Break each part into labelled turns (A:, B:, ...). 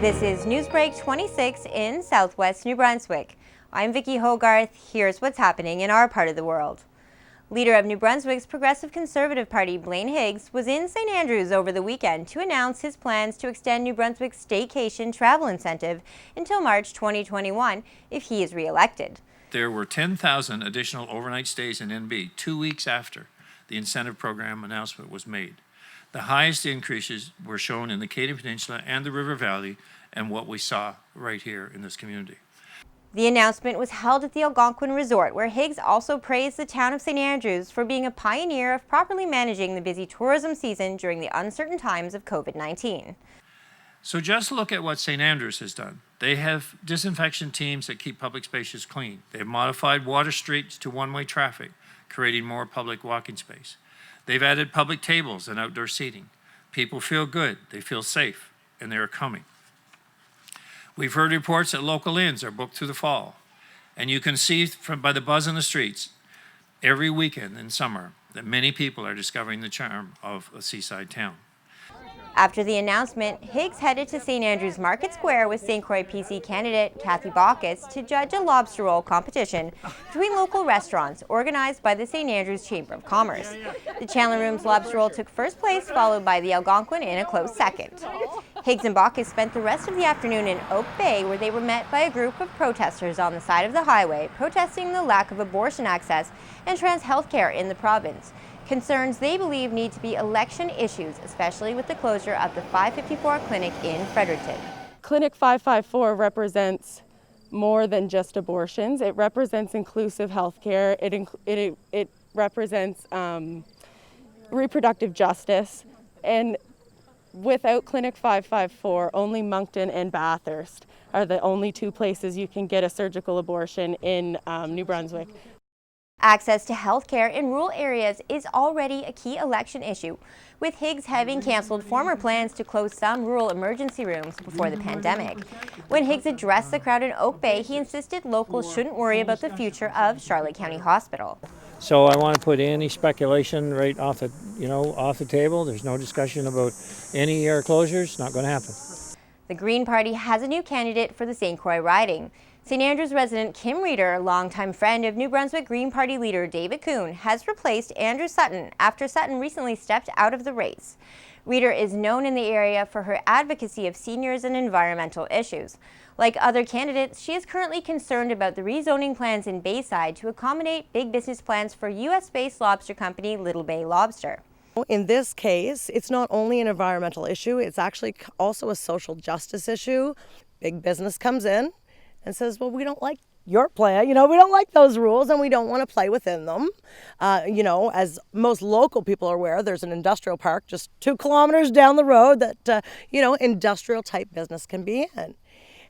A: This is NewsBreak26 in Southwest New Brunswick. I'm Vicki Hogarth. Here's what's happening in our part of the world. Leader of New Brunswick's Progressive Conservative Party, Blaine Higgs, was in St. Andrews over the weekend to announce his plans to extend New Brunswick's staycation travel incentive until March 2021 if he is re-elected.
B: There were 10,000 additional overnight stays in NB 2 weeks after the incentive program announcement was made. The highest increases were shown in the Acadian Peninsula and the River Valley, and what we saw right here in this community.
A: The announcement was held at the Algonquin Resort, where Higgs also praised the town of St. Andrews for being a pioneer of properly managing the busy tourism season during the uncertain times of COVID-19.
B: So just look at what St. Andrews has done. They have disinfection teams that keep public spaces clean. They have modified water streets to one-way traffic, creating more public walking space. They've added public tables and outdoor seating. People feel good, they feel safe, and they are coming. We've heard reports that local inns are booked through the fall, and you can see by the buzz in the streets every weekend in summer that many people are discovering the charm of a seaside town.
A: After the announcement, Higgs headed to St. Andrews Market Square with St. Croix PC candidate Kathy Baucus to judge a lobster roll competition between local restaurants organized by the St. Andrews Chamber of Commerce. The Chandler Room's lobster roll took first place, followed by the Algonquin in a close second. Higgs and Baucus spent the rest of the afternoon in Oak Bay, where they were met by a group of protesters on the side of the highway protesting the lack of abortion access and trans health care in the province. Concerns they believe need to be election issues, especially with the closure of the 554 clinic in Fredericton.
C: Clinic 554 represents more than just abortions. It represents inclusive health care. It represents reproductive justice. And without Clinic 554, only Moncton and Bathurst are the only two places you can get a surgical abortion in New Brunswick.
A: Access to health care in rural areas is already a key election issue, with Higgs having canceled former plans to close some rural emergency rooms before the pandemic. When Higgs addressed the crowd in Oak Bay, he insisted locals shouldn't worry about the future of Charlotte County Hospital.
D: So I want to put any speculation right off the table. There's no discussion about any closures. Not going to happen.
A: The Green Party has a new candidate for the St. Croix riding. St. Andrews resident Kim Reeder, a longtime friend of New Brunswick Green Party leader David Kuhn, has replaced Andrew Sutton after Sutton recently stepped out of the race. Reeder is known in the area for her advocacy of seniors and environmental issues. Like other candidates, she is currently concerned about the rezoning plans in Bayside to accommodate big business plans for U.S.-based lobster company Little Bay Lobster.
E: In this case, it's not only an environmental issue, it's actually also a social justice issue. Big business comes in and says, well, we don't like your plan, we don't like those rules and we don't want to play within them. As most local people are aware, there's an industrial park just 2 kilometers down the road that, industrial type business can be in.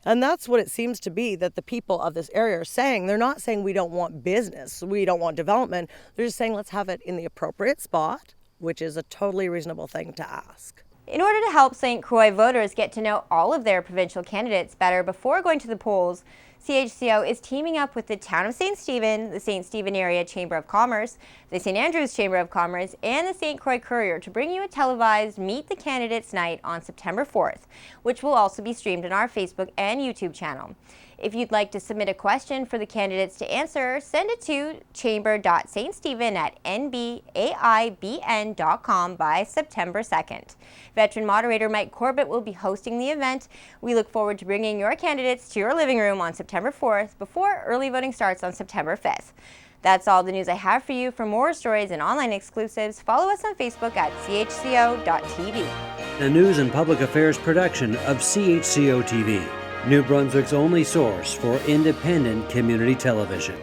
E: And that's what it seems to be that the people of this area are saying. They're not saying we don't want business, we don't want development. They're just saying let's have it in the appropriate spot, which is a totally reasonable thing to ask.
A: In order to help St. Croix voters get to know all of their provincial candidates better before going to the polls, CHCO is teaming up with the Town of St. Stephen, the St. Stephen Area Chamber of Commerce, the St. Andrews Chamber of Commerce, and the St. Croix Courier to bring you a televised Meet the Candidates night on September 4th, which will also be streamed on our Facebook and YouTube channel. If you'd like to submit a question for the candidates to answer, send it to chamber.ststephen@nbaibn.com by September 2nd. Veteran moderator Mike Corbett will be hosting the event. We look forward to bringing your candidates to your living room on September 4th before early voting starts on September 5th. That's all the news I have for you. For more stories and online exclusives, follow us on Facebook at CHCO.TV.
F: A news and public affairs production of CHCO-TV. New Brunswick's only source for independent community television.